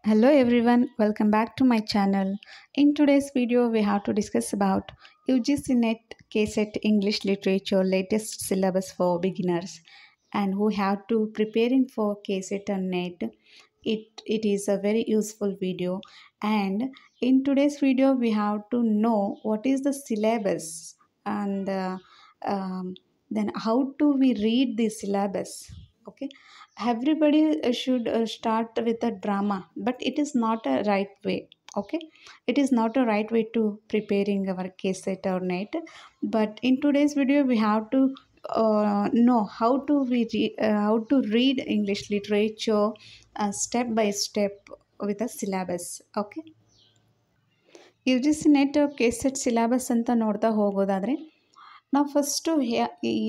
Hello everyone, welcome back to my channel. In today's video, we have to discuss about UGC NET KSET English Literature latest syllabus for beginners and who have to preparing for KSET and NET. It is a very useful video, and in today's video, we have to know what is the syllabus and then how do we read the syllabus. Okay, everybody should start with a drama, but it is not a right way. Okay, it is not a right way to preparing our KSET or NET. But in today's video we have to know how to read English literature step by step with a syllabus. Okay, U G C net K set syllabus ಅಂತ ನೋಡ್ತಾ ಹೋಗೋದಾದರೆ ನಾವು first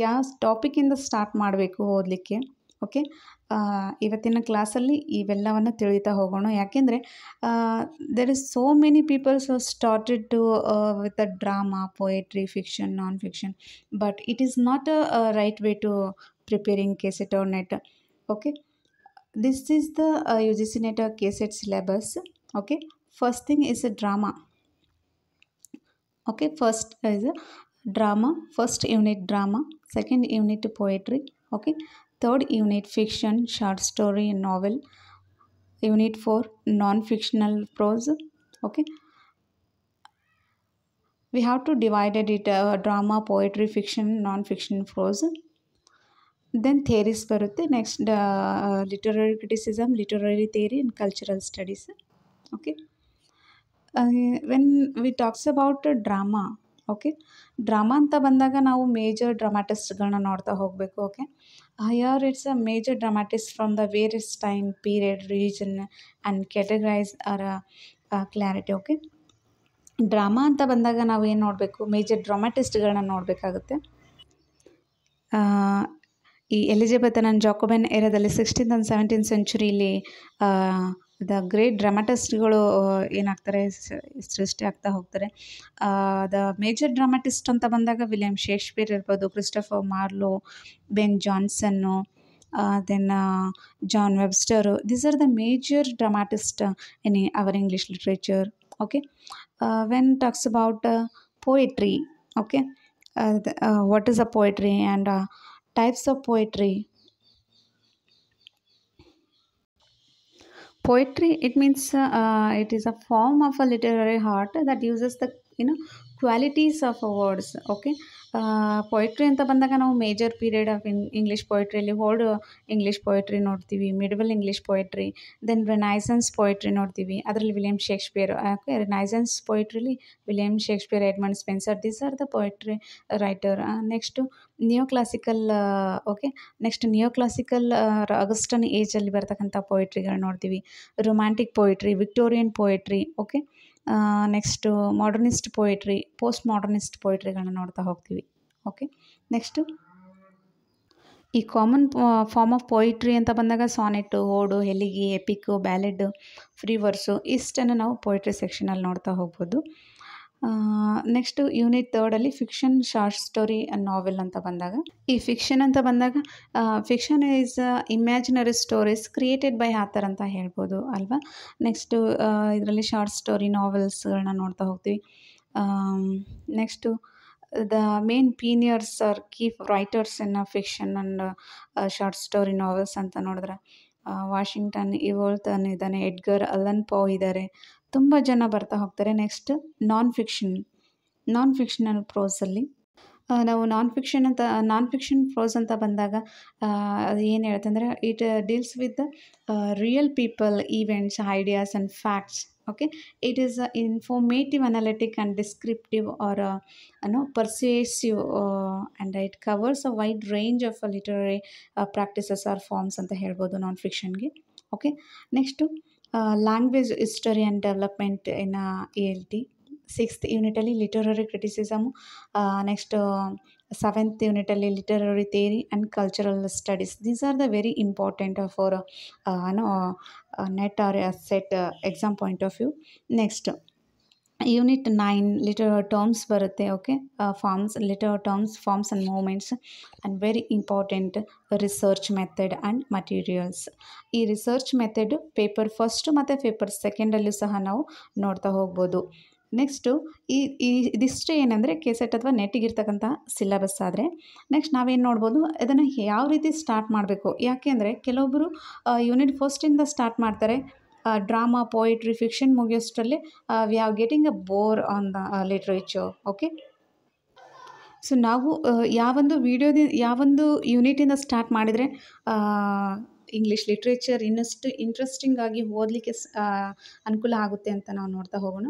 ಯಾವ ಟಾಪಿಕಿಂದ start ಮಾಡಬೇಕು ಓದಲಿಕ್ಕೆ. Okay, ಇವತ್ತಿನ ಕ್ಲಾಸಲ್ಲಿ ಇವೆಲ್ಲವನ್ನು ತಿಳಿತಾ ಹೋಗೋಣ. ಯಾಕೆಂದರೆ there is so many peoples started to with a drama, poetry, fiction, non fiction, but it is not a right way to preparing KSET or NET. Okay, this is the UGC NET KSET syllabus. Okay, first thing is a drama. Okay, first is a drama, first unit drama, second unit poetry. Okay, third unit fiction, short story, novel. Unit 4 non-fictional prose. Okay, we have to divide it drama, poetry, fiction, non-fiction, prose. Then theories ಬರುತ್ತೆ. Next literary criticism, literary theory and cultural studies. Okay, when we talks about drama. Okay, drama ಅಂತ ಬಂದಾಗ ನಾವು major ಡ್ರಾಮಾಟಿಸ್ಟ್ಗಳನ್ನ ನೋಡ್ತಾ ಹೋಗಬೇಕು. Okay, here it's a major dramatist from the various time period, region and categorise or clarity. Okay, drama ಅಂತ ಬಂದಾಗ ನಾವು ಏನು ನೋಡಬೇಕು, ಮೇಜರ್ ಡ್ರಾಮಾಟಿಸ್ಟ್ಗಳನ್ನ ನೋಡಬೇಕಾಗುತ್ತೆ. ಈ ಎಲಿಜಬೆಥನ್ ಆ್ಯಂಡ್ ಜಾಕೋಬೆನ್ ಏರಿಯಾದಲ್ಲಿ 16th and 17th ಸೆಂಚುರಿಲಿ ದ ಗ್ರೇಟ್ ಡ್ರಾಮಾಟಿಸ್ಟ್ಗಳು ಏನಾಗ್ತಾರೆ, ಸೃಷ್ಟಿ ಆಗ್ತಾ ಹೋಗ್ತಾರೆ. ದ ಮೇಜರ್ ಡ್ರಾಮಾಟಿಸ್ಟ್ ಅಂತ ಬಂದಾಗ ವಿಲಿಯಂ ಶೇಕ್ಸ್ಪಿಯರ್ ಇರ್ಬೋದು, Christopher Marlowe, Ben Jonson, then John Webster. These are the major dramatist in our English literature. Okay, when talks about poetry. Okay, what is a poetry and types of poetry. Poetry, it means it is a form of a literary art that uses the qualities of words. Okay, poetry ಅಂತ ಬಂದಾಗ ನಾವು major period of English ಪೊಯಿಟ್ರಿಯಲ್ಲಿ old English poetry ನೋಡ್ತೀವಿ, middle English poetry, then renaissance poetry ನೋಡ್ತೀವಿ. ಅದರಲ್ಲಿ William Shakespeare. Okay, renaissance ಪೊಯಿಟ್ರಿಲಿ William Shakespeare, Edmund Spenser, these are the poetry writer. Next neo classical. Okay, next neo classical Augustan ಏಜಲ್ಲಿ ಬರ್ತಕ್ಕಂಥ ಪೊಯಿಟ್ರಿಗಳು ನೋಡ್ತೀವಿ. Romantic poetry, Victorian poetry. Okay, next modernist poetry, post modernist ಪೊಯಿಟ್ರಿಗಳನ್ನ ನೋಡ್ತಾ ಹೋಗ್ತೀವಿ. Okay, next ಈ common form of poetry ಅಂತ ಬಂದಾಗ sonnet, ode, elegy, epic, ballad, free verse ಇಷ್ಟನ್ನು ನಾವು ಪೊಯಿಟ್ರಿ ಸೆಕ್ಷನಲ್ಲಿ ನೋಡ್ತಾ ಹೋಗ್ಬೋದು. Next unit 3 fiction, short story and novel ಅಂತ ಬಂದಾಗ, ಈ ಫಿಕ್ಷನ್ ಅಂತ ಬಂದಾಗ fiction is imaginary stories created by author ಅಂತ ಹೇಳ್ಬೋದು ಅಲ್ವಾ. ನೆಕ್ಸ್ಟು ಇದರಲ್ಲಿ ಶಾರ್ಟ್ ಸ್ಟೋರಿ, ನಾವೆಲ್ಸ್ಗಳನ್ನ ನೋಡ್ತಾ ಹೋಗ್ತೀವಿ. Next the main pioneers are key writers in fiction and short story novels ಅಂತ ನೋಡಿದ್ರೆ ವಾಷಿಂಗ್ಟನ್ ಇವಲ್ಟನ್ ಇದ್ದಾನೆ, ಎಡ್ಗರ್ ಅಲನ್ ಪೋ ಇದ್ದಾರೆ, ತುಂಬ ಜನ ಬರ್ತಾ ಹೋಗ್ತಾರೆ. ನೆಕ್ಸ್ಟ್ ನಾನ್ ಫಿಕ್ಷನಲ್ ಪ್ರೋಸಲ್ಲಿ ನಾವು ನಾನ್ ಫಿಕ್ಷನ್ ಪ್ರೋಸ್ ಅಂತ ಬಂದಾಗ ಅದು ಏನು ಹೇಳುತ್ತೆ ಅಂದರೆ it deals with real people, events, ideas and facts. Okay, it is informative, analytic and descriptive or persuasive and it covers a wide range of literary practices or forms ಅಂತ ಹೇಳ್ಬೋದು non ಫಿಕ್ಷನ್ಗೆ. Okay, next language history and development in ALT. 6th ಯೂನಿಟಲ್ಲಿ literary criticism. Next 7th ಯೂನಿಟಲ್ಲಿ literary theory and cultural studies. These are the very important for NET or SET exam point of view. Next unit 9 literal terms ಬರುತ್ತೆ. Okay, forms, literal terms, forms and movements and very important research method and materials. ಈ research method paper first ಮತ್ತು paper ಸೆಕೆಂಡಲ್ಲೂ ಸಹ ನಾವು ನೋಡ್ತಾ ಹೋಗ್ಬೋದು. Next ಇದಿಷ್ಟು ಏನಂದರೆ ಕೆಸೆಟ್ ಅಥವಾ ನೆಟ್ಟಿಗಿರ್ತಕ್ಕಂಥ ಸಿಲೆಬಸ್. ಆದರೆ ನೆಕ್ಸ್ಟ್ ನಾವೇನು ನೋಡ್ಬೋದು, ಇದನ್ನು ಯಾವ ರೀತಿ ಸ್ಟಾರ್ಟ್ ಮಾಡಬೇಕು. ಯಾಕೆ ಅಂದರೆ ಕೆಲವೊಬ್ಬರು ಯೂನಿಟ್ ಫಸ್ಟಿಂದ ಸ್ಟಾರ್ಟ್ ಮಾಡ್ತಾರೆ. ಡ್ರಾಮಾ, ಪೋಯಿಟ್ರಿ, ಫಿಕ್ಷನ್ ಮುಗಿಯೋಷ್ಟರಲ್ಲಿ we are getting a bore on the literature. Okay, so ನಾವು ಯಾವೊಂದು ಯೂನಿಟಿಂದ ಸ್ಟಾರ್ಟ್ ಮಾಡಿದರೆ ಇಂಗ್ಲೀಷ್ ಲಿಟ್ರೇಚರ್ ಇನ್ನಷ್ಟು ಇಂಟ್ರೆಸ್ಟಿಂಗ್ ಆಗಿ ಓದಲಿಕ್ಕೆ ಅನುಕೂಲ ಆಗುತ್ತೆ ಅಂತ ನಾವು ನೋಡ್ತಾ ಹೋಗೋಣ.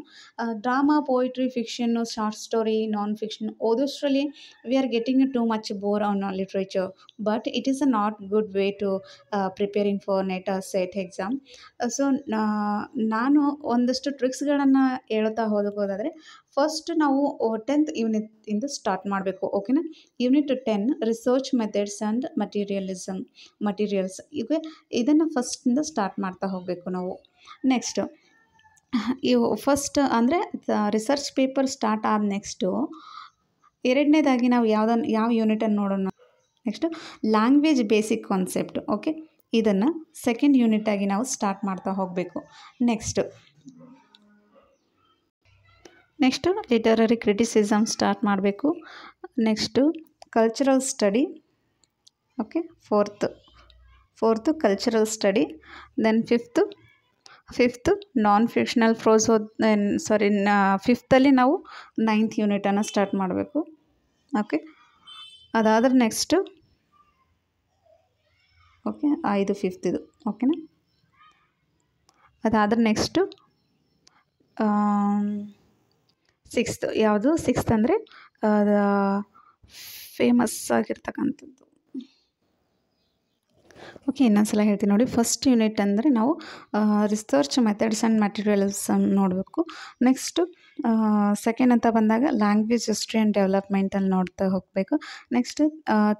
Drama, poetry, fiction, short story, non fiction ಓದೋಷ್ಟರಲ್ಲಿ we are getting too much bore on literature. But it is a not good way to preparing for NET SET exam. So ನಾನು ಒಂದಷ್ಟು ಟ್ರಿಕ್ಸ್ಗಳನ್ನು ಹೇಳ್ತಾ ಹೋಗೋದಾದರೆ, ಫಸ್ಟ್ ನಾವು 10th ಯೂನಿಟ್ ಇಂದ start ಮಾಡಬೇಕು. ಓಕೆನಾ. Unit 10 research methods and materials. ಈಗ ಇದನ್ನು ಫಸ್ಟಿಂದ start ಮಾಡ್ತಾ ಹೋಗಬೇಕು ನಾವು. ನೆಕ್ಸ್ಟು ಇವು ಫಸ್ಟ್ ಅಂದರೆ ರಿಸರ್ಚ್ ಪೇಪರ್ ಸ್ಟಾರ್ಟ್ ಆದ ನೆಕ್ಸ್ಟು ಎರಡನೇದಾಗಿ ನಾವು ಯಾವ ಯೂನಿಟನ್ನು ನೋಡೋಣ. Next language basic concept. Okay, ಇದನ್ನು ಸೆಕೆಂಡ್ ಯೂನಿಟಾಗಿ ನಾವು ಸ್ಟಾರ್ಟ್ ಮಾಡ್ತಾ ಹೋಗಬೇಕು. ನೆಕ್ಸ್ಟು ಲಿಟರರಿ ಕ್ರಿಟಿಸಿಸಮ್ ಸ್ಟಾರ್ಟ್ ಮಾಡಬೇಕು. Next cultural study. Okay, fourth cultural study. Then fifth non fictional prose. ಫಿಫ್ತಲ್ಲಿ ನಾವು 9th ಯೂನಿಟನ್ನು ಸ್ಟಾರ್ಟ್ ಮಾಡಬೇಕು. ಓಕೆ, ಅದಾದರೆ ನೆಕ್ಸ್ಟು ಓಕೆ 5 ಫಿಫ್ತಿದು. ಓಕೆನಾ. ಅದಾದರೆ ನೆಕ್ಸ್ಟು ಸಿಕ್ಸ್ತ್. ಯಾವುದು ಸಿಕ್ಸ್ತ್ ಅಂದರೆ ಫೇಮಸ್ ಆಗಿರ್ತಕ್ಕಂಥದ್ದು. ಓಕೆ, ಇನ್ನೊಂದ್ಸಲ ಹೇಳ್ತೀನಿ ನೋಡಿ. ಫಸ್ಟ್ ಯೂನಿಟ್ ಅಂದರೆ ನಾವು ರಿಸರ್ಚ್ ಮೆಥಡ್ಸ್ ಆ್ಯಂಡ್ ಮಟೀರಿಯಲ್ಸ್ ನೋಡಬೇಕು. ನೆಕ್ಸ್ಟು ಸೆಕೆಂಡ್ ಅಂತ ಬಂದಾಗ ಲ್ಯಾಂಗ್ವೇಜ್ ಹಿಸ್ಟ್ರಿ ಆ್ಯಂಡ್ ಡೆವಲಪ್ಮೆಂಟಲ್ಲಿ ನೋಡ್ತಾ ಹೋಗಬೇಕು. ನೆಕ್ಸ್ಟ್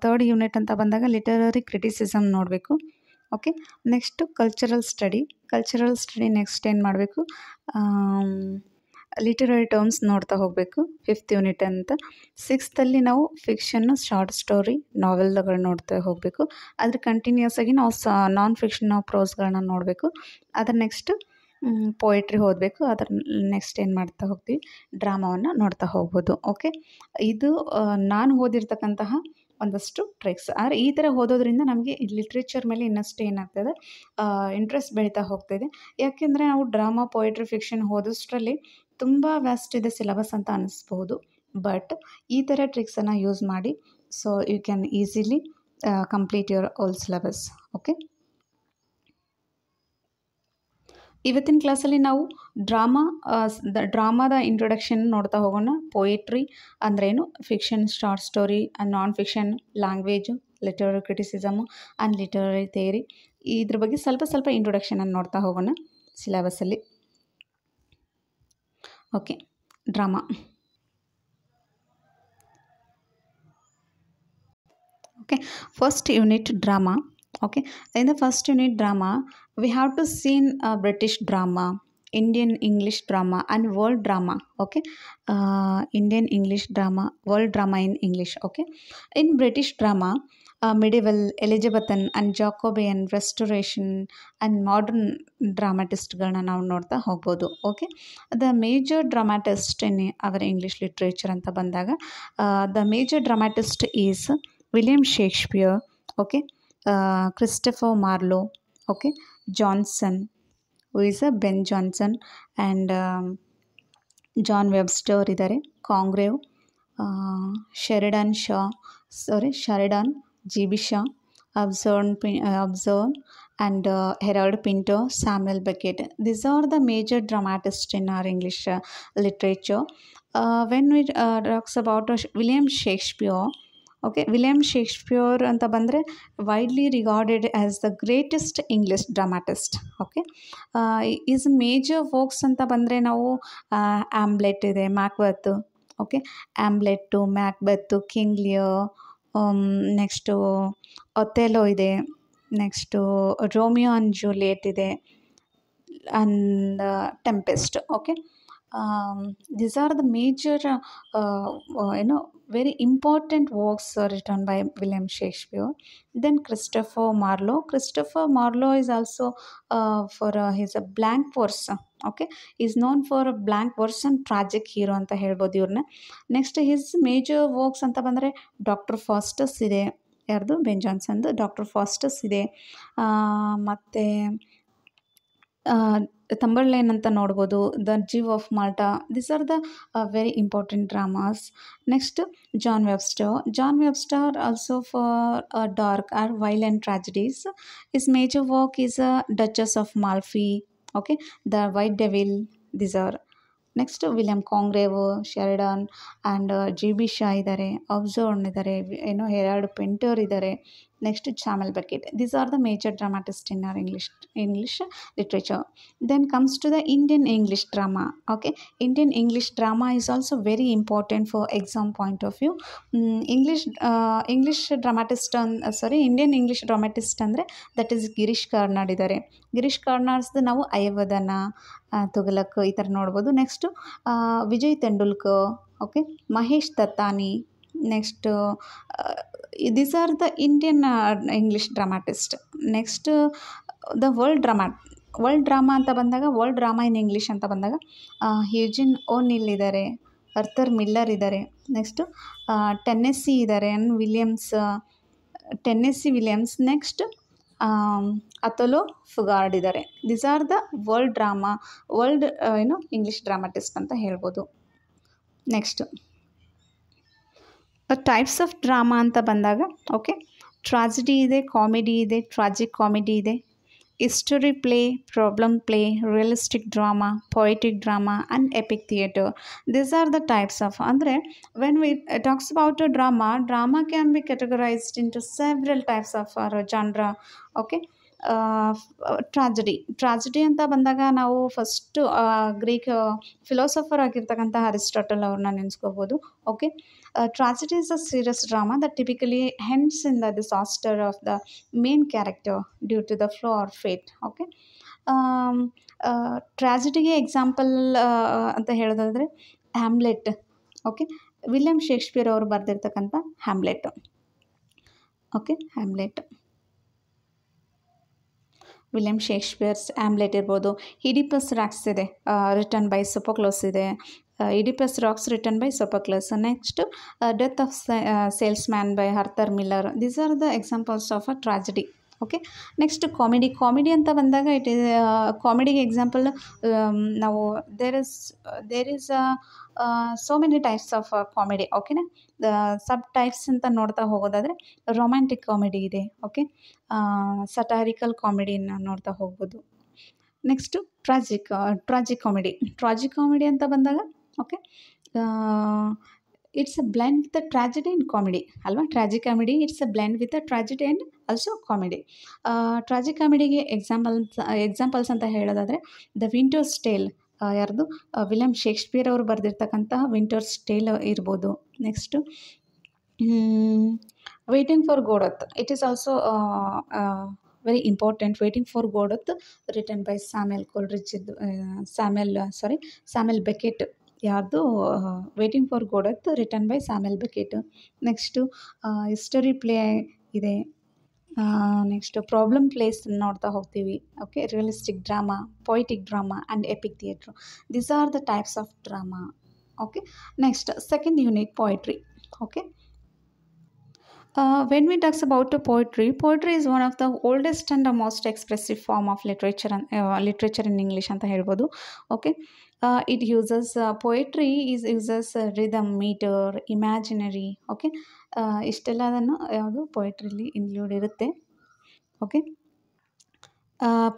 ಥರ್ಡ್ ಯೂನಿಟ್ ಅಂತ ಬಂದಾಗ ಲಿಟರರಿ ಕ್ರಿಟಿಸಿಸಮ್ ನೋಡಬೇಕು. Okay, next cultural study next ಏನು ಮಾಡಬೇಕು, ಲಿಟರರಿ ಟರ್ಮ್ಸ್ ನೋಡ್ತಾ ಹೋಗಬೇಕು 5th ಯೂನಿಟ್ ಅಂತ. 6th ನಾವು ಫಿಕ್ಷನ್ನು, ಶಾರ್ಟ್ ಸ್ಟೋರಿ, ನಾವೆಲ್ಗಳು ನೋಡ್ತಾ ಹೋಗಬೇಕು. ಅದ್ರ ಕಂಟಿನ್ಯೂಸ್ ಆಗಿ ನಾವು ನಾನ್ ಫಿಕ್ಷನ್ ಪ್ರೋಸ್ಗಳನ್ನ ನೋಡಬೇಕು. ಅದರ ನೆಕ್ಸ್ಟ್ ಪೋಯಿಟ್ರಿ ಓದಬೇಕು. ಅದರ ನೆಕ್ಸ್ಟ್ ಏನು ಮಾಡ್ತಾ ಹೋಗ್ತೀವಿ, ಡ್ರಾಮಾವನ್ನು ನೋಡ್ತಾ ಹೋಗ್ಬೋದು. ಓಕೆ, ಇದು ನಾನು ಓದಿರ್ತಕ್ಕಂತಹ ಒಂದಷ್ಟು ಟ್ರಿಕ್ಸ್. ಆದರೆ ಈ ಥರ ಓದೋದ್ರಿಂದ ನಮಗೆ ಲಿಟ್ರೇಚರ್ ಮೇಲೆ ಇನ್ನಷ್ಟು ಏನಾಗ್ತದೆ, ಇಂಟ್ರೆಸ್ಟ್ ಬೆಳೀತಾ ಹೋಗ್ತಾಯಿದೆ. ಯಾಕೆಂದರೆ ನಾವು ಡ್ರಾಮಾ, ಪೋಯಿಟ್ರಿ, ಫಿಕ್ಷನ್ ಓದೋಷ್ಟರಲ್ಲಿ ತುಂಬ ವ್ಯಾಸ್ಟ್ ಇದೆ ಸಿಲೆಬಸ್ ಅಂತ ಅನ್ನಿಸ್ಬೋದು. ಬಟ್ ಈ ಥರ ಟ್ರಿಕ್ಸನ್ನು ಯೂಸ್ ಮಾಡಿ, so you can easily complete your whole syllabus. Okay, ಇವತ್ತಿನ ಕ್ಲಾಸಲ್ಲಿ ನಾವು ಡ್ರಾಮಾದ ಇಂಟ್ರೊಡಕ್ಷನ್ ನೋಡ್ತಾ ಹೋಗೋಣ. ಪೋಯಿಟ್ರಿ ಅಂದ್ರೇನು, fiction, short story and non fiction, language, literary criticism and literary theory, ಇದ್ರ ಬಗ್ಗೆ ಸ್ವಲ್ಪ ಇಂಟ್ರೊಡಕ್ಷನನ್ನು ನೋಡ್ತಾ ಹೋಗೋಣ ಸಿಲೆಬಸ್ಸಲ್ಲಿ. Okay, drama. Okay, first unit drama. Okay, in the first unit drama we have to see British drama, Indian English drama and world drama. Okay, Indian English drama, world drama in English. Okay, in British drama, medieval, Elizabethan and Jacobean, restoration and modern ಡ್ರಾಮಾಟಿಸ್ಟ್ಗಳನ್ನ ನಾವು ನೋಡ್ತಾ ಹೋಗ್ಬೋದು. Okay, the major dramatist in our English literature ಅಂತ ಬಂದಾಗ the major dramatist is William Shakespeare. Okay, Christopher Marlowe. Okay, Johnson, who is a Ben Jonson, and John Webster ಇದ್ದಾರೆ. ಕಾಂಗ್ರೇವ್, ಶೆರಿಡನ್ G.B. Shaw, Observe and Harold Pinter, Samuel Beckett. These are the major dramatists in our English literature. When we talks about William Shakespeare, okay, William Shakespeare ಅಂತ ಬಂದರೆ widely regarded as the greatest English dramatist. Okay, his major works ಅಂತ ಬಂದರೆ ನಾವು Hamlet ಇದೆ, Macbeth. Okay, Hamlet, Macbeth, King Lear, next Othello ಇದೆ, next Romeo and Juliet ಇದೆ, and Tempest. Okay, These are the major, very important works written by William Shakespeare. Then Christopher Marlowe. Christopher Marlowe is also for his blank verse. Okay, is known for a blank verse and tragic hero ಅಂತ ಹೇಳ್ಬೋದು ಇವ್ರನ್ನ. Next his major works ಅಂತ ಬಂದರೆ doctor ಫಾಸ್ಟಸ್ ಇದೆ, ಯಾರ್ದು ಬೆನ್ ಜಾನ್ಸನ್ದು doctor ಫಾಸ್ಟಸ್ ಇದೆ, ಮತ್ತು Tamburlaine ಅಂತ ನೋಡ್ಬೋದು, the Jew of Malta. These are the very important dramas. Next John Webster also for dark or violent tragedies. His major work is Duchess of Malfi, okay, the White Devil. These are next William Congreve, Sheridan and G B Shaw ಇದ್ದಾರೆ, Osborne ಇದ್ದಾರೆ, Harold Pinter ಇದ್ದಾರೆ. Next Samuel Beckett. These are the major dramatists in our English literature. Then comes to the Indian English drama. Okay, Indian English drama is also very important for exam point of view. English dramatist Indian English dramatist ಅಂದರೆ that is Girish Karnad ಇದ್ದಾರೆ. ಗಿರೀಶ್ ಕಾರ್ನಾಡ್ಸ್ದು ನಾವು ಅಯವದನ, ತುಘಲಕ್ ಈ ಥರ ನೋಡ್ಬೋದು. Next Vijay Tendulkar, okay, Mahesh Dattani. Next these are the Indian English dramatist. Next the world drama ಅಂತ ಬಂದಾಗ, world drama in English ಅಂತ ಬಂದಾಗ ಹ್ಯೂಜಿನ್ ಓನಿಲ್ ಇದ್ದಾರೆ, ಅರ್ಥರ್ ಮಿಲ್ಲರ್ ಇದ್ದಾರೆ. ನೆಕ್ಸ್ಟು ಟೆನ್ನೆಸಿ ಇದ್ದಾರೆ, Tennessee Williams. Next Athol Fugard ಇದ್ದಾರೆ. These are the world English dramatist ಅಂತ ಹೇಳ್ಬೋದು. ನೆಕ್ಸ್ಟ್ ಟೈಪ್ಸ್ ಆಫ್ ಡ್ರಾಮಾ ಅಂತ ಬಂದಾಗ, ಓಕೆ, ಟ್ರಾಜಿಡಿ ಇದೆ, ಕಾಮಿಡಿ ಇದೆ, ಟ್ರಾಜಿಕ್ ಕಾಮಿಡಿ ಇದೆ, history play, problem play, realistic drama, poetic drama and epic theatre. These are the types of, ಅಂದರೆ when we talks about a drama can be categorized into several types of genre. Okay, tragedy ಅಂತ ಬಂದಾಗ ನಾವು first Greek philosopher ಆಗಿರ್ತಕ್ಕಂಥ Aristotle ಅವ್ರನ್ನ ನೆನೆಸ್ಕೋಬೋದು. Okay, tragedy is a serious drama that typically ends in the disaster of the main character due to the flaw or fate. Okay, ಟ್ರಾಜಿಡಿಗೆ example ಅಂತ ಹೇಳೋದಾದರೆ Hamlet. Okay, William Shakespeare ಅವರು ಬರೆದಿರ್ತಕ್ಕಂಥ Hamlet. Okay, Hamlet William Shakespeare's Hamlet ಇರ್ಬೋದು. Oedipus Rex ಇದೆ, written by Sophocles ಇದೆ. Oedipus Rex written by Sophocles. Next Death of Salesman by Arthur Miller. These are the examples of a tragedy. Okay, next comedy ಅಂತ ಬಂದಾಗ it is ಕಾಮಿಡಿಗೆ example ನಾವು there is so many types of comedy. ಓಕೆನಾ, sub types ಅಂತ ನೋಡ್ತಾ ಹೋಗೋದಾದರೆ romantic comedy ಇದೆ. Okay, satirical ಕಾಮಿಡಿನ ನೋಡ್ತಾ ಹೋಗ್ಬೋದು. ನೆಕ್ಸ್ಟು ಟ್ರಾಜಿಕ್ ಕಾಮಿಡಿ ಅಂತ ಬಂದಾಗ, okay, it's a blend with a tragedy and comedy ಅಲ್ವಾ. Tragic comedy it's a blend with a tragedy and also comedy. Tragic ಕಾಮಿಡಿಗೆ ಎಕ್ಸಾಂಪಲ್ಸ್ ಅಂತ ಹೇಳೋದಾದರೆ ದ ವಿಂಟರ್ಸ್ ಟೇಲ್, ಯಾರ್ದು ವಿಲಿಯಂ ಶೇಕ್ಸ್ಪಿಯರ್ ಅವರು ಬರೆದಿರ್ತಕ್ಕಂತಹ ವಿಂಟರ್ಸ್ ಟೇಲ್ ಇರ್ಬೋದು. Next Waiting for Godot, it is also very important. Waiting for Godot written by Samuel Beckett. ಯಾರ್ದು Waiting for Godot written by Samuel Beckett. Next history play ಇದೆ. Next problem plays ನೋಡ್ತಾ ಹೋಗ್ತೀವಿ. Okay, realistic drama, poetic drama and epic theatre. These are the types of drama. Okay, next second unit poetry. Okay, when we talks about poetry is one of the oldest and the most expressive form of literature in English ಅಂತ ಹೇಳ್ಬೋದು. Okay, it uses poetry uses rhythm, meter, imaginary. Okay, ಇಷ್ಟೆಲ್ಲದನ್ನು ಯಾವುದು ಪೊಯಿಟ್ರಿಲಿ include ಇರುತ್ತೆ. Okay,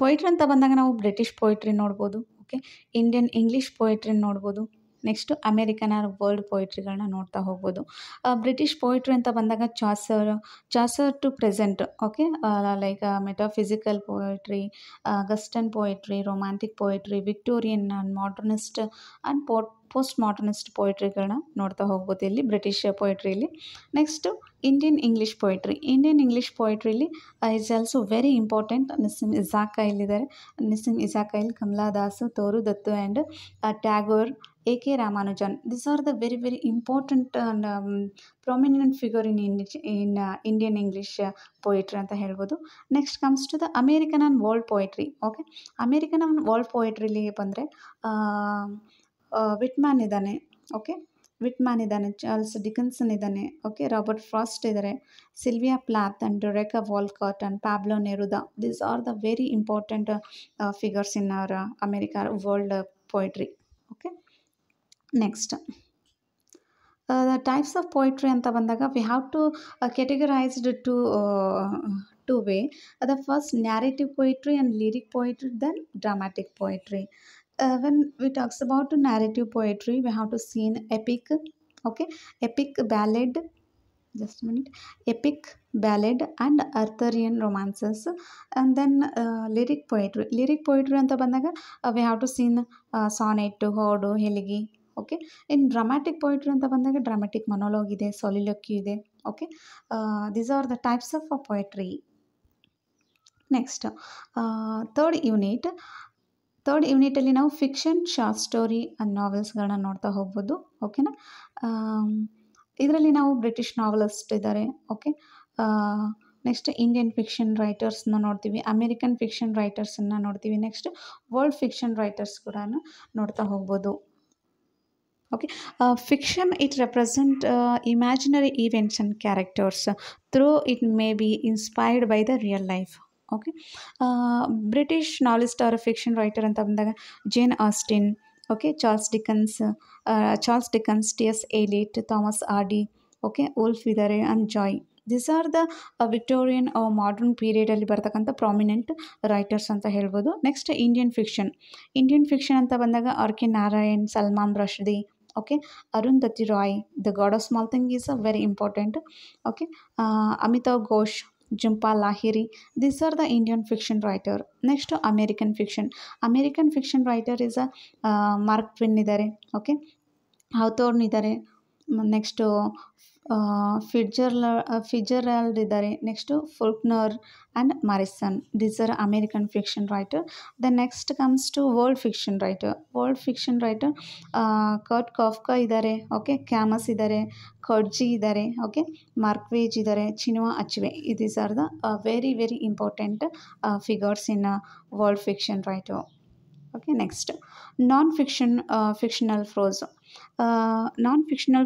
poetry ಅಂತ ಬಂದಾಗ ನಾವು British poetry ನೋಡ್ಬೋದು. ಓಕೆ, ಇಂಡಿಯನ್ ಇಂಗ್ಲೀಷ್ ಪೊಯಿಟ್ರಿ ನೋಡ್ಬೋದು. ನೆಕ್ಸ್ಟು ಅಮೇರಿಕನ್ ಆರ್ ವರ್ಲ್ಡ್ ಪೊಯಿಟ್ರಿಗಳನ್ನ ನೋಡ್ತಾ ಹೋಗ್ಬೋದು. ಬ್ರಿಟಿಷ್ ಪೊಯಿಟ್ರಿ ಅಂತ ಬಂದಾಗ Chaucer to present, okay, like metaphysical poetry, Augustan poetry, romantic poetry, Victorian and modernist and post modernist ಪೊಯಿಟ್ರಿಗಳನ್ನ ನೋಡ್ತಾ ಹೋಗ್ಬೋದು ಇಲ್ಲಿ ಬ್ರಿಟಿಷ್ ಪೊಯಿಟ್ರಿಲಿ. ನೆಕ್ಸ್ಟು ಇಂಡಿಯನ್ ಇಂಗ್ಲೀಷ್ ಪೊಯಿಟ್ರಿಲಿ is also very important. Nissim ಇಸಾಕ ಇಲ್ಲಿದ್ದಾರೆ. ನಿಸ್ಸಿಮ್ ಇಸಾಕ ಇಲ್ಲಿ, Kamala Das, Toru Dutt and Tagore, A K Ramanujan. These are the very very important and prominent figure in Indian English poetry ಅಂತ ಹೇಳ್ಬೋದು. Next comes to the American and world poetry. Okay, American and world ಪೊಯಿಟ್ರಿಲಿ ಬಂದರೆ Whitman ಇದ್ದಾನೆ. Okay, Whitman ಇದ್ದಾನೆ, Charles Dickinson ಇದ್ದಾನೆ. Okay, Robert Frost ಇದ್ದಾರೆ, Sylvia Plath and Derek Walcott and Pablo Neruda. These are the very important figures in our America world poetry. Okay, next the types of poetry ಅಂತ ಬಂದಾಗ we have to categorized to two way. The first narrative poetry and lyric poetry, then dramatic poetry. When we talks about narrative poetry, we have to see epic, okay, epic ballad, just a minute, epic ballad and Arthurian romances. And then lyric poetry ಅಂತ ಬಂದಾಗ we have to see sonnet, ode, elegy. Okay, ಇನ್ನು dramatic poetry ಅಂತ ಬಂದಾಗ dramatic monologue ಇದೆ, soliloquy ಇದೆ. Okay, these are the types of poetry. Next third ಯೂನಿಟಲ್ಲಿ ನಾವು fiction, short story and ನಾವೆಲ್ಸ್ಗಳನ್ನ ನೋಡ್ತಾ ಹೋಗ್ಬೋದು. ಓಕೆನಾ, ಇದರಲ್ಲಿ ನಾವು ಬ್ರಿಟಿಷ್ ನಾವೆಲಿಸ್ಟ್ ಇದ್ದಾರೆ. ಓಕೆ, ನೆಕ್ಸ್ಟ್ ಇಂಡಿಯನ್ ಫಿಕ್ಷನ್ ರೈಟರ್ಸ್ನ ನೋಡ್ತೀವಿ, ಅಮೇರಿಕನ್ ಫಿಕ್ಷನ್ ರೈಟರ್ಸನ್ನು ನೋಡ್ತೀವಿ, ನೆಕ್ಸ್ಟ್ ವರ್ಲ್ಡ್ ಫಿಕ್ಷನ್ ರೈಟರ್ಸ್ ಕೂಡ ನೋಡ್ತಾ ಹೋಗ್ಬೋದು. Okay, fiction, it represent imaginary events and characters, though it may be inspired by the real life. Okay, British novelist or fiction writer ಅಂತ ಬಂದಾಗ Jane Austen, okay, Charles Dickens, T S Eliot, Thomas Hardy, okay, Woolf ಇದ್ದಾರೆ and Joyce. This are the Victorian modern ಪೀರಿಯಡಲ್ಲಿ ಬರ್ತಕ್ಕಂಥ prominent writers ಅಂತ ಹೇಳ್ಬೋದು. Next Indian fiction ಅಂತ ಬಂದಾಗ R K Narayan, Salman Rushdie, okay, Arundhati Roy, the God of Small Thing is very important. Okay, Amitav Ghosh, Jhumpa Lahiri. These are the Indian fiction writer. Next American fiction writer is Mark Twain ಇದ್ದಾರೆ. Okay, Hawthorne ಇದ್ದಾರೆ. Next Fitzgerald ಇದ್ದಾರೆ. Next Faulkner and Morrison. These are American fiction writer. Then next comes to world fiction writer. Kurt Kafka ಇದ್ದಾರೆ. Okay, Camus ಇದ್ದಾರೆ, ಖಡ್ಜಿ ಇದ್ದಾರೆ. Okay, ಮಾರ್ಕ್ವೇಜ್ ಇದ್ದಾರೆ, Chinua Achebe. These are the very very important figures in world fiction writer. Okay, next fictional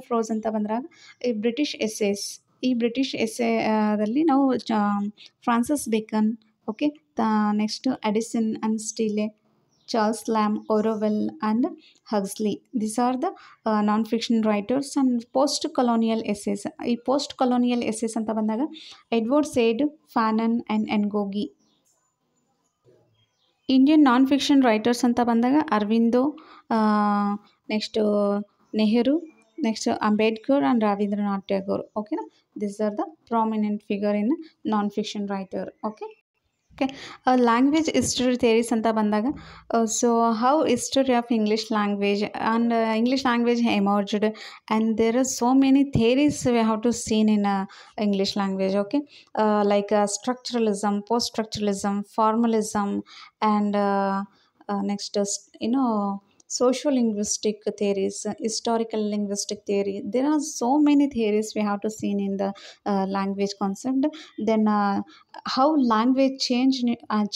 prose ಅಂತ ಬಂದಾಗ ಈ British ಎಸ್ಸೇದಲ್ಲಿ ನಾವು Francis Bacon, okay, next Addison and Steele, Charles Lamb, Orwell and Huxley. These are the non fiction writers. And post colonial essays ಅಂತ ಬಂದಾಗ Edward Said, Fanon and Ngugi. Indian non fiction writers ಅಂತ ಬಂದಾಗ Aurobindo, next Nehru, next Ambedkar and Rabindranath Tagore. ಓಕೆನಾ, this are the prominent figure in non fiction writer. Okay, language history theories ಅಂತ ಬಂದಾಗ so how history of English language and English language emerged and there are so many theories we have to seen in English language. Okay, like structuralism, post structuralism, formalism and next socio-linguistic theories, historical linguistic theory. There are so many theories we have to see in the language concept. Then how language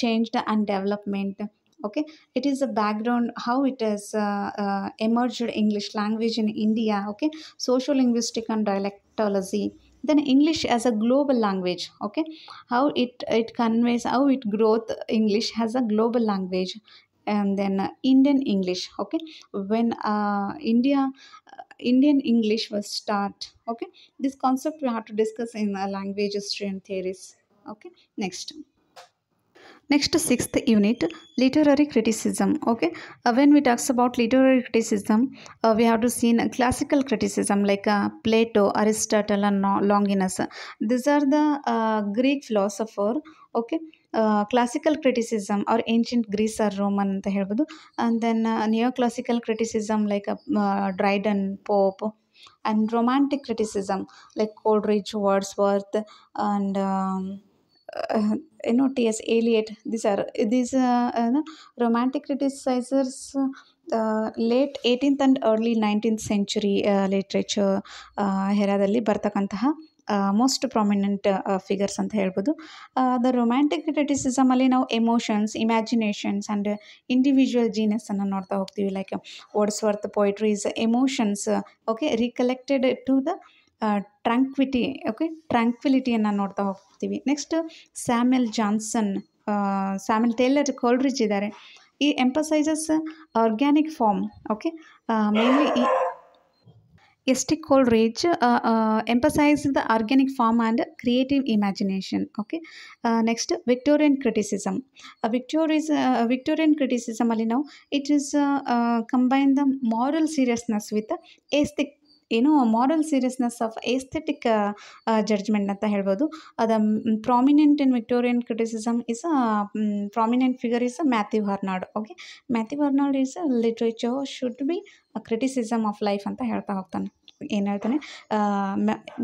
changed and development. Okay, it is a background how it has emerged English language in India. Okay, socio-linguistic and dialectology. Then English as a global language. Okay, how it conveys, how it growth English as a global language. And then Indian English. Okay, when Indian English was start. Okay, this concept we have to discuss in language history and theories. Okay, next Next, sixth unit, literary criticism. Okay, when we talks about literary criticism, we have to see classical criticism like Plato, Aristotle, and Longinus. These are the Greek philosopher. Okay, classical criticism or ancient Greece or Roman ಅಂತ ಹೇಳ್ಬೋದು. And then neoclassical criticism like Dryden, Pope, and romantic criticism like Coleridge, Wordsworth, and uh, T.S. Eliot. These romantic criticizers, late 18th and early 19th century literature ಹೆರಾದಲ್ಲಿ ಬರ್ತಕ್ಕಂತಹ most prominent figures ಅಂತ ಹೇಳ್ಬೋದು. The romantic ಕ್ರಿಟಿಸಿಸಮಲ್ಲಿ ನಾವು emotions, imaginations and individual ಜೀನಸನ್ನು ನೋಡ್ತಾ ಹೋಗ್ತೀವಿ. Like Wordsworth poetries emotions, okay, recollected to the ಟ್ರ್ಯಾಂಕ್ವಿಲಿಟಿಯನ್ನು ನೋಡ್ತಾ ಹೋಗ್ತೀವಿ. Next Samuel Johnson, Samuel Taylor, Coleridge ಇದ್ದಾರೆ. ಈ emphasises organic form. Okay, mainly ಈ S T Coleridge emphasize the organic form and creative imagination. Okay, next Victorian criticism. Victorian criticism ಅಲ್ಲಿ ನಾವು it is combine the moral seriousness with the aesthetic, moral seriousness of aesthetic judgement ಅಂತ ಹೇಳ್ಬೋದು. ಅದು prominent in Victorian criticism is prominent figure is Matthew Arnold. Okay, Matthew Arnold is literature should be criticism of life ಅಂತ ಹೇಳ್ತಾ ಹೋಗ್ತಾನೆ. ಏನು ಹೇಳ್ತಾನೆ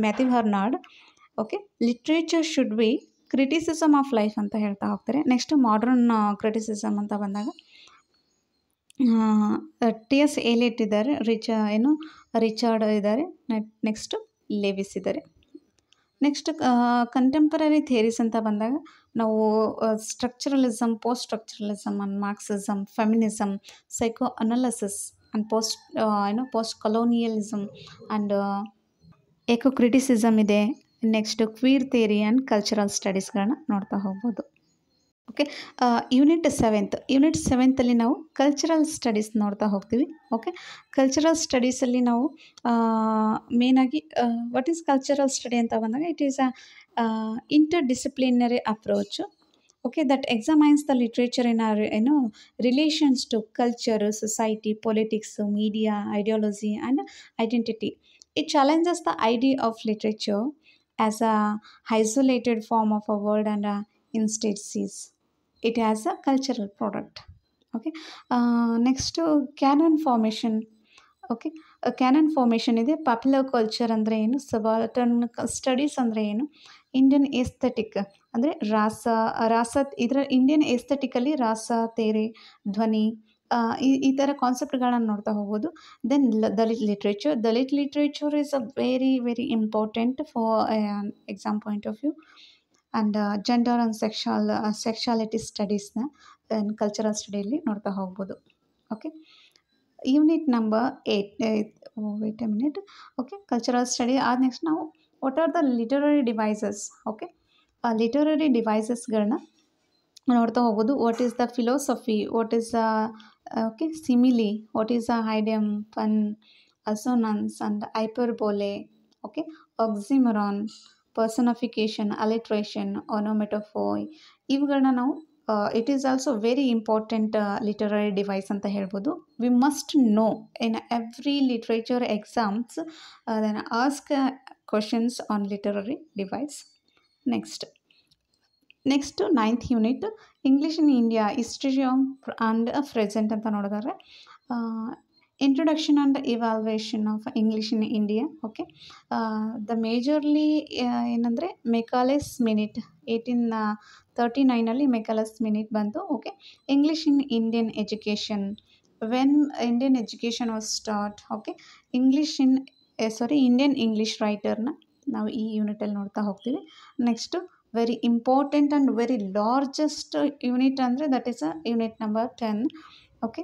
Matthew Arnold? Okay, literature should be criticism of life ಅಂತ ಹೇಳ್ತಾ ಹೋಗ್ತಾರೆ. ನೆಕ್ಸ್ಟ್ ಮಾಡರ್ನ್ ಕ್ರಿಟಿಸಿಸಮ್ ಅಂತ ಬಂದಾಗ T.S. Eliot ಇದ್ದಾರೆ, ರಿಚರ್ಡ್ ಇದ್ದಾರೆ, ನೆಕ್ಸ್ಟ್ ಲೇವಿಸ್ ಇದ್ದಾರೆ. ನೆಕ್ಸ್ಟ್ ಕಂಟೆಂಪರರಿ ಥಿಯರೀಸ್ ಅಂತ ಬಂದಾಗ ನಾವು structuralism, post structuralism and Marxism, feminism, psycho analysis and post colonialism and eco criticism ಇದೆ. Next queer theory and cultural ಸ್ಟಡೀಸ್ಗಳನ್ನ ನೋಡ್ತಾ ಹೋಗ್ಬೋದು. ಓಕೆ, ಯೂನಿಟ್ ಸೆವೆಂತಲ್ಲಿ ನಾವು ಕಲ್ಚರಲ್ ಸ್ಟಡೀಸ್ ನೋಡ್ತಾ ಹೋಗ್ತೀವಿ. ಓಕೆ, ಕಲ್ಚರಲ್ ಸ್ಟಡೀಸಲ್ಲಿ ನಾವು ಮೇನಾಗಿ ವಾಟ್ ಈಸ್ ಕಲ್ಚರಲ್ ಸ್ಟಡಿ ಅಂತ ಬಂದಾಗ it is a inter disciplinary approach. Okay, that examines the literature in or relations to culture, society, politics, media, ideology and identity. It challenges the idea of literature as a isolated form of a word and instead sees it as a cultural product. Okay, next canon formation. Okay, canon formation ಇದೆ. Popular culture ಅಂದರೆ ಏನು, subaltern studies ಅಂದರೆ ಏನು, Indian aesthetic ಅಂದರೆ ರಾಸ ಇದರ Indian ಏಸ್ಥೆಟಿಕಲ್ಲಿ ರಾಸ, ತೇರೆ, ಧ್ವನಿ, ಈ ಥರ ಕಾನ್ಸೆಪ್ಟ್ಗಳನ್ನ ನೋಡ್ತಾ ಹೋಗ್ಬೋದು. Then Dalit literature is a very very important for exam point of view. And gender and sexuality ಸ್ಟಡೀಸ್ನ ಕಲ್ಚರಲ್ ಸ್ಟಡಿಯಲ್ಲಿ ನೋಡ್ತಾ ಹೋಗ್ಬೋದು. Okay, unit number 8. Wait a minute. Okay, cultural study ಆದ ನೆಕ್ಸ್ಟ್ ನಾವು what are the literary devices. Okay, ಆ literary ಡಿವೈಸಸ್ಗಳನ್ನ ನೋಡ್ತಾ ಹೋಗ್ಬೋದು. What is the philosophy, what is the okay simile, what is the idiom, pun, assonance and hyperbole. Okay, oxymoron, ಪರ್ಸನಿಫಿಕೇಷನ್, alliteration, onomatopoeia, ಇವುಗಳನ್ನ ನಾವು it is also very important literary device ಅಂತ ಹೇಳ್ಬೋದು. We must know in every literature exams then ask questions on literary device. Next 9th unit English in India, history and present ಅಂತ ನೋಡಿದ್ರೆ introduction and evolution of English in India. Okay, the majorly ಏನಂದರೆ Macaulay's minute 1839 Macaulay's minute ಬಂತು. Okay, English in Indian education, when Indian education was start. Okay, Indian English ರೈಟರ್ನ ನಾವು ಈ ಯೂನಿಟಲ್ಲಿ ನೋಡ್ತಾ ಹೋಗ್ತೀವಿ. Next very important and very largest unit ಅಂದರೆ that is unit number 10. Okay,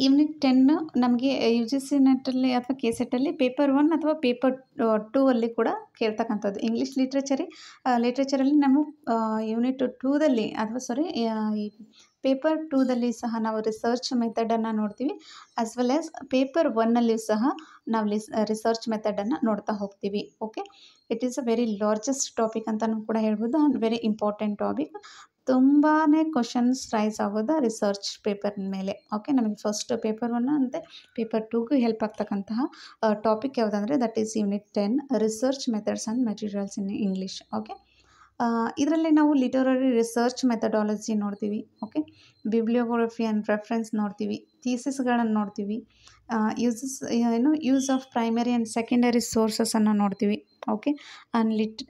unit 10 ನಮಗೆ U G C ನೆಟ್ಟಲ್ಲಿ ಅಥವಾ K ಸೆಟ್ಟಲ್ಲಿ paper 1 ಅಥವಾ paper 2 ಅಲ್ಲಿ ಕೂಡ ಕೇಳ್ತಕ್ಕಂಥದ್ದು. ಇಂಗ್ಲೀಷ್ ಲಿಟ್ರೇಚರಲ್ಲಿ ನಾವು ಯೂನಿಟ್ 2ದಲ್ಲಿ ಅಥವಾ ಈ ಪೇಪರ್ 2ದಲ್ಲಿ ಸಹ ನಾವು ರಿಸರ್ಚ್ ಮೆಥಡನ್ನು ನೋಡ್ತೀವಿ. ಆ್ಯಸ್ ವೆಲ್ ಆ್ಯಸ್ ಪೇಪರ್ 1ನಲ್ಲಿಯೂ ಸಹ ನಾವು ರಿಸರ್ಚ್ ಮೆಥಡನ್ನು ನೋಡ್ತಾ ಹೋಗ್ತೀವಿ. Okay, it is a very largest topic ಅಂತಲೂ ಕೂಡ ಹೇಳ್ಬೋದು ಆ್ಯಂಡ್ ವೆರಿ ಇಂಪಾರ್ಟೆಂಟ್ ಟಾಪಿಕ್. ತುಂಬಾ ಕ್ವಶನ್ಸ್ ರೈಸ್ ಆಗೋದು ರಿಸರ್ಚ್ ಪೇಪರ್ ಮೇಲೆ. ಓಕೆ, ನಮಗೆ ಫಸ್ಟ್ ಪೇಪರ್ 1 ಅಂತೆ ಪೇಪರ್ 2ಗೂ ಹೆಲ್ಪ್ ಆಗ್ತಕ್ಕಂತಹ ಟಾಪಿಕ್ ಯಾವುದಂದರೆ that is unit 10 research methods and materials in English. Okay, ಇದರಲ್ಲಿ ನಾವು ಲಿಟರರಿ ರಿಸರ್ಚ್ ಮೆಥಡಾಲಜಿ ನೋಡ್ತೀವಿ. ಓಕೆ, ಬಿಬ್ಲಿಯೋಗ್ರಫಿ ಆ್ಯಂಡ್ ರೆಫರೆನ್ಸ್ ನೋಡ್ತೀವಿ, ಥೀಸಿಸ್ಗಳನ್ನು ನೋಡ್ತೀವಿ, use of primary and secondary ಸೋರ್ಸಸನ್ನು ನೋಡ್ತೀವಿ. ಓಕೆ, ಆ್ಯಂಡ್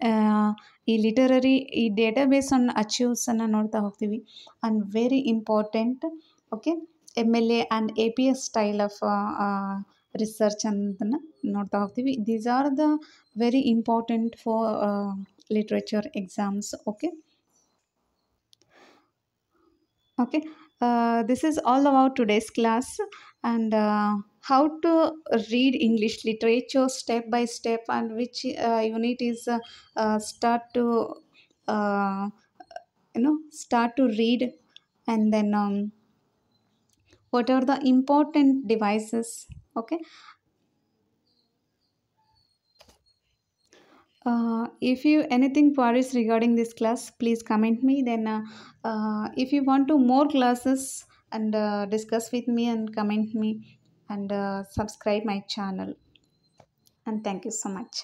ಈ ಲಿಟರರಿ ಈ ಡೇಟಾಬೇಸ್ ಆನ್ ಅಚೀವ್ಸನ್ನು ನೋಡ್ತಾ ಹೋಗ್ತೀವಿ. And very important, okay, MLA and APS style of research ಅನ್ನೋದನ್ನು ನೋಡ್ತಾ ಹೋಗ್ತೀವಿ. These are the very important for literature exams. Okay, okay, this is all about today's class, and how to read English literature step by step, and which unit is start to uh, start to read, and then what are the important devices. Okay, if you anything queries regarding this class, please comment me. Then if you want to more classes, and discuss with me and comment me, and subscribe my channel. And thank you so much.